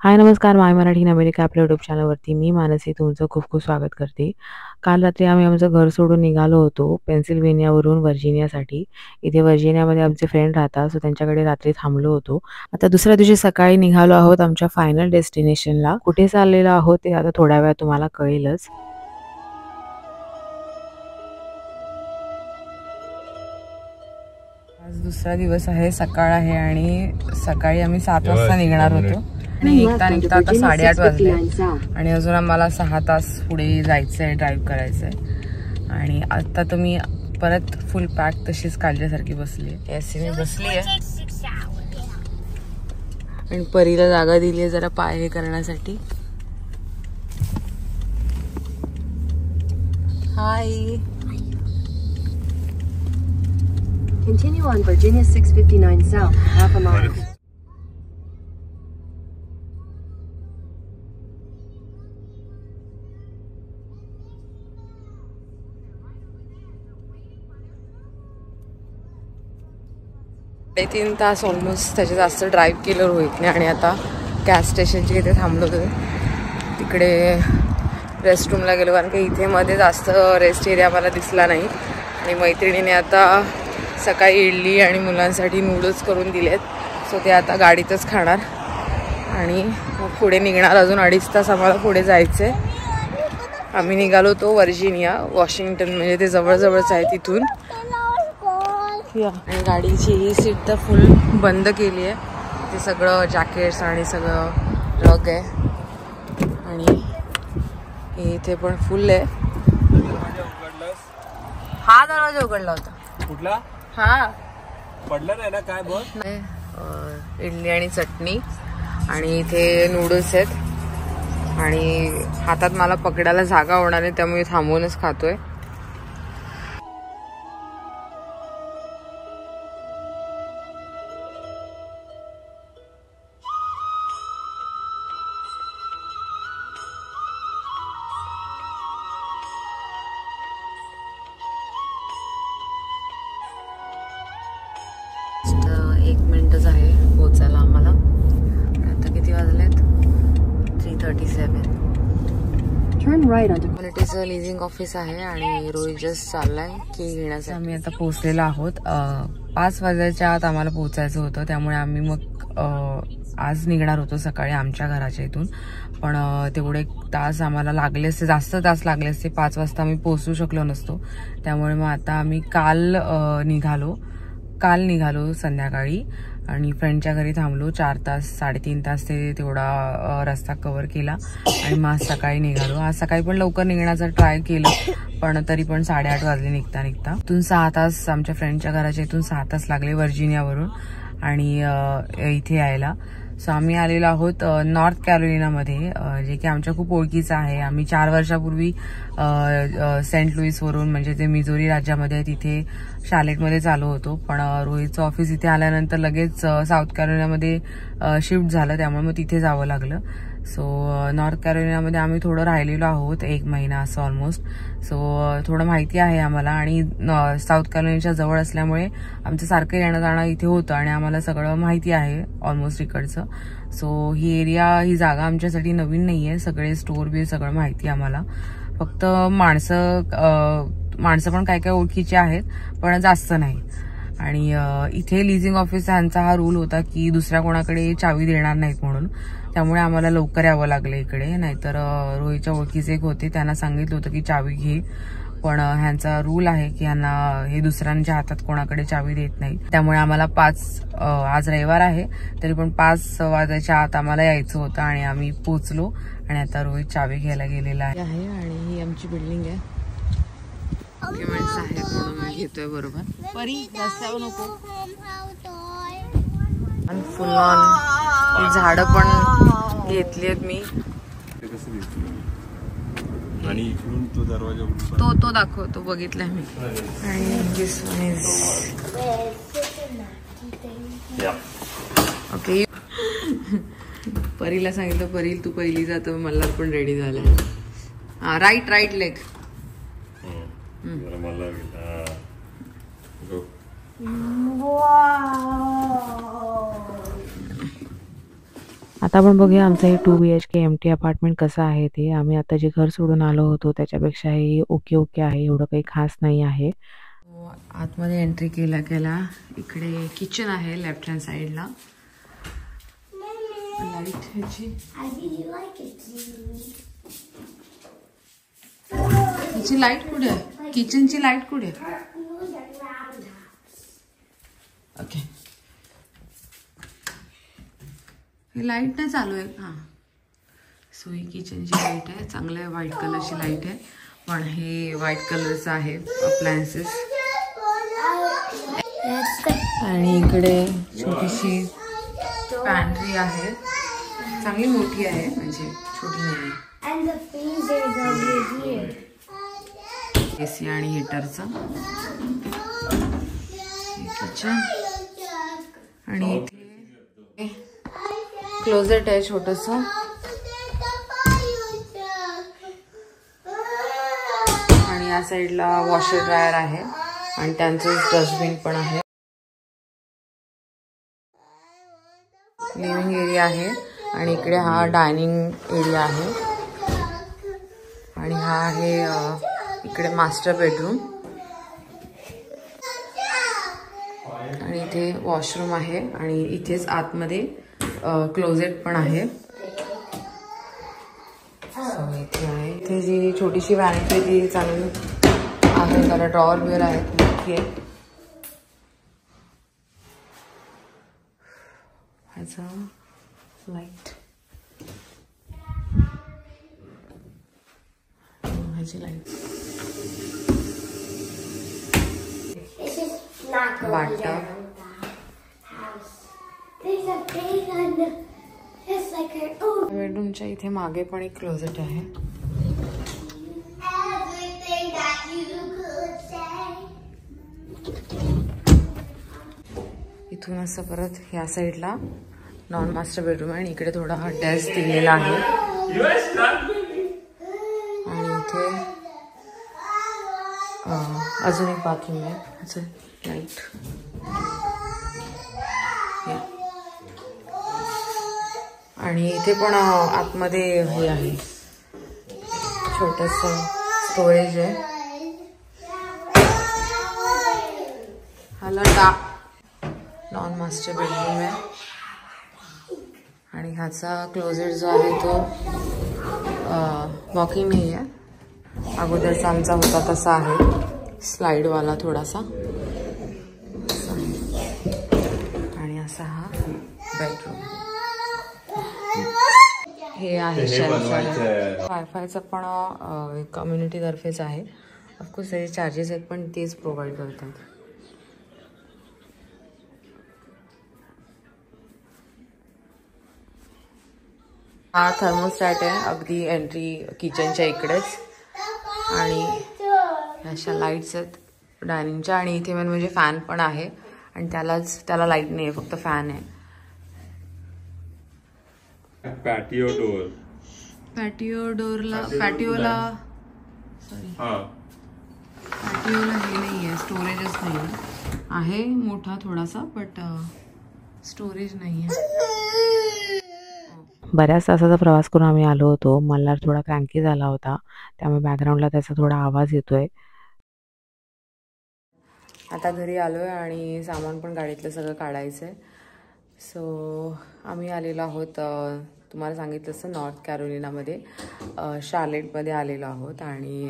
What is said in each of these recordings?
हाय नमस्कार, माय मराठी अमेरिका आपल्या यूट्यूब चॅनलवरती मी मानसी तुमचं खूप खूप स्वागत करते. काल रात्री आम्ही आमचं घर सोडून निघालो होतो पेन्सिल्व्हेनियावरून व्हर्जिनियासाठी. इथे व्हर्जिनियामध्ये आमचे फ्रेंड राहतात, सो त्यांच्याकडे रात्री थांबलो होतो. आता दुसऱ्या दिवशी सकाळी निघालो आहोत आमच्या फायनल डेस्टिनेशनला. कुठे चाललेलो आहोत ते आता थोड्या वेळात तुम्हाला कळेलच. आज दुसरा दिवस आहे, सकाळ आहे आणि सकाळी आम्ही 7 वाजता निघणार होतो आणि निघता आता 8:30 वाजले आणि अजून आम्हाला 6 तास पुढे जायचंय, ड्राईव्ह करायचंय. आणि आता तर मी परत फुल पॅक तशीच काढल्यासारखी बसली. एसी बसली आहे आणि परीला जागा दिली आहे जरा पाय हे करण्यासाठी. हाय. Continue on Virginia 659 South, half a mile. तीन तास ऑलमोस्ट त्याच्या जास्त ड्राईव्ह केलं रोहितने आणि आता गॅस स्टेशनच्या इथे थांबलो होतो. तिकडे रेस्टरूमला गेलो कारण की इथे मध्ये जास्त रेस्ट एरिया मला दिसला नाही. आणि मैत्रिणीने आता सकाळी इडली आणि मुलांसाठी नूडल्स करून दिलेत, सो ते आता गाडीतच खाणार आणि मग पुढे निघणार. अजून 2.5 तास आम्हाला पुढे जायचं आहे. आम्ही निघालो होतो व्हर्जिनिया, वॉशिंग्टन म्हणजे ते जवळजवळच आहे तिथून. आणि गाडीची ही सीट तर फुल बंद केली आहे. ते सगळं जॅकेट्स आणि सगळं रग आहे आणि इथे पण फुल आहे. हा दरवाजा उघडला होता. कुठला? हा पडलं नाही ना काय बघ. इडली आणि चटणी आणि इथे नूडल्स आहेत आणि हातात मला पकडायला जागा होणार आहे त्यामुळे थांबवूनच खातोय. एक मिनिटच आहे पोचायला आम्हाला. आता किती वाजलेत? 3:37. कम्युनिटीचं लिझिंग ऑफिस आहे आणि रोहित जस्ट चाललाय की घेण्यासाठी. आम्ही आता पोहोचलेलो आहोत. 5 वाजायच्या आत आम्हाला पोहोचायचं होतं, त्यामुळे आम्ही मग आज निघणार होतो सकाळी आमच्या घराच्या इथून. पण तेवढे तास आम्हाला लागले असते, जास्त तास लागले असते. 5 वाजता आम्ही पोहोचू शकलो नसतो. त्यामुळे मग आता आम्ही काल निघालो संध्याकाळी आणि फ्रेंडच्या घरी थांबलो. 4 तास 3.5 तास तेवढा रस्ता कव्हर केला आणि मग सकाळी निघालो. आज सकाळी पण लवकर निघण्याचा ट्राय केलं, पण तरी पण 8:30 वाजले निघता. इथून 6 तास आमच्या फ्रेंडच्या घराच्या इथून 6 तास लागले व्हर्जिनियावरून आणि इथे यायला. सो आम्ही आलेलो आहोत नॉर्थ कॅरोलिनामध्ये, जे की आमच्या खूप ओळखीचं आहे. आम्ही 4 वर्षापूर्वी सेंट लुईसवरून म्हणजे ते मिझोरी राज्यामध्ये तिथे शार्लेटमध्ये चालू होतो. पण रोहितचं ऑफिस इथे आल्यानंतर लगेच साऊथ कॅरोलिनामध्ये शिफ्ट झालं, त्यामुळे मग तिथे जावं लागलं. सो नॉर्थ कॅरोलिनामध्ये आम्ही थोडं राहिलेलो आहोत, 1 महिना असं ऑलमोस्ट. सो थोडं माहिती आहे आम्हाला आणि साऊथ कॅरोलिनाच्या जवळ असल्यामुळे आमचं सारखं येणं जाणं इथे होतं आणि आम्हाला सगळं माहिती आहे ऑलमोस्ट इकडचं. सो ही जागा आमच्यासाठी नवीन नाही आहे. सगळे स्टोर बी सगळं माहिती आहे आम्हाला. फक्त माणसं पण काय काय ओळखीचे आहेत, पण जास्त नाही. आणि इथे लिझिंग ऑफिस यांचा हा रूल होता की दुसऱ्या कोणाकडे चावी देणार नाहीत म्हणून, त्यामुळे आम्हाला लवकर यावं लागलं इकडे. नाहीतर रोहितच्या ओळखीचे एक होते, त्यांना सांगितलं होतं की चावी घे, पण ह्यांचा रूल आहे की ह्यांना हे दुसऱ्यांच्या हातात कोणाकडे चावी देत नाही. त्यामुळे आम्हाला आज रविवार आहे तरी पण 5 वाजायच्या आत आम्हाला यायचं होतं आणि आम्ही पोचलो. आणि आता रोहित चावी घ्यायला गेलेला आहे आणि ही आमची बिल्डिंग आहे. डॉक्युमेंट्स आहेत म्हणून मी घेतोय बरोबर. परी रस्त्यावर नको. आणि फुल ऑन झाडं पण घेतली आहेत मी. आणि इकडून तो दरवाजा तो दाखवतो, बघितलाय मी. आणि दिस वन इज ओके. परीला सांगितलं, परी तू पहिली जातो, मला पण रेडी झालं. हा राईट लेग. आता आपण बघूया आमचं हे 2 BHK एम्प्टी अपार्टमेंट कसं आहे ते. आम्ही आता जे घर सोडून आलो होतो त्याच्यापेक्षा हे ओके आहे, एवढं काही खास नाही आहे. आतमध्ये एंट्री केल्या इकडे किचन आहे लेफ्ट हँड साईडला. लाईट ह्याची लाईट कुठे आहे? किचनची लाईट कुठे आहे? ओके, ही लाईट नाही चालू आहे. हां, सो ही किचनची लाईट आहे. चांगलं आहे, व्हाईट कलरची लाईट आहे. पण हे व्हाईट कलरचं आहे अप्लायन्सेस. आणि इकडे छोटीशी पॅन्ट्री आहे, चांगली मोठी आहे, म्हणजे छोटी नाही. AC आणि हिटरचं किचन. आणि इथे क्लोजेट आहे छोटंसं. आणि या साईडला वॉशर ड्रायर आहे आणि त्यांचं डस्टबिन पण आहे. लिव्हिंग एरिया आहे आणि इकडे हा डायनिंग एरिया आहे. आणि हा आहे इकडे मास्टर बेडरूम. आणि इथे वॉशरूम आहे आणि इथेच आतमध्ये क्लोजेट पण आहे. सो इथे आहे, इथे जी छोटीशी व्हॅनिटी ती चांगली आहे, जरा ड्रॉवर बिअर आहेत, मोठी आहे. ह्याचा लाईट, ह्याची लाईट, बाटा. बेडरूमच्या इथे मागे पण एक क्लोजेट आहे. इथून असं परत ह्या साईडला नॉन मास्टर बेडरूम आहे आणि इकडे थोडा हा डेस्क दिलेला आहे. आणि इथे अजून एक बाथरूम आहे. ह्याचं लाईट, आणि इथे पण आतमध्ये हे आहे, छोटंसं स्टोरेज आहे. हाला नॉन मास्टर बेडरूम आहे. आणि ह्याचा क्लोजेट जो आहे तो वॉकिंग नाही आहे, अगोदरचा आमचा होता तसा आहे, स्लाइडवाला थोडासा. आणि असा हा बेडरूम. हे आहे वायफायचं पण कम्युनिटीतर्फेच आहे. ऑफकोर्स त्याचे चार्जेस आहेत पण तेच प्रोव्हाइड करतात. हा थर्मोस्टॅट आहे अगदी एंट्री किचनच्या इकडेच. आणि अशा लाईट्स आहेत डायनिंगच्या. आणि इथे मेन म्हणजे फॅन पण आहे आणि त्याला लाईट नाही आहे, फक्त फॅन आहे. पॅटिओला हे नाही आहे, स्टोरेजच नाही आहे. मोठा थोडासा बट स्टोरेज नाही आहे. बऱ्याच तासाचा प्रवास करून आम्ही आलो होतो. मला थोडा क्रँकी झाला होता, त्यामुळे बॅकग्राऊंडला त्याचा थोडा आवाज येतोय. आता घरी आलोय आणि सामान पण गाडीतलं सगळं काढायचंय. सो आम्ही आलेलो आहोत, तुम्हाला सांगितलं असं नॉर्थ कॅरोलिनामध्ये शार्लेटमध्ये आलेलो आहोत. आणि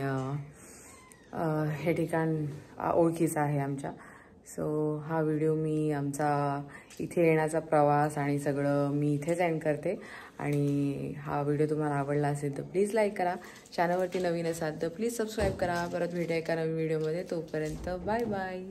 हे ठिकाण ओळखीचं आहे आमच्या. सो हा व्हिडिओ मी आमचा इथे येण्याचा प्रवास आणि सगळं मी इथेच एंड करते. आणि हा व्हिडिओ तुम्हाला आवडला असेल तर प्लीज लाईक करा. चॅनलवरती नवीन असाल तर प्लीज सबस्क्राईब करा. परत भेटूया एका नवीन व्हिडिओमध्ये. तोपर्यंत बाय बाय.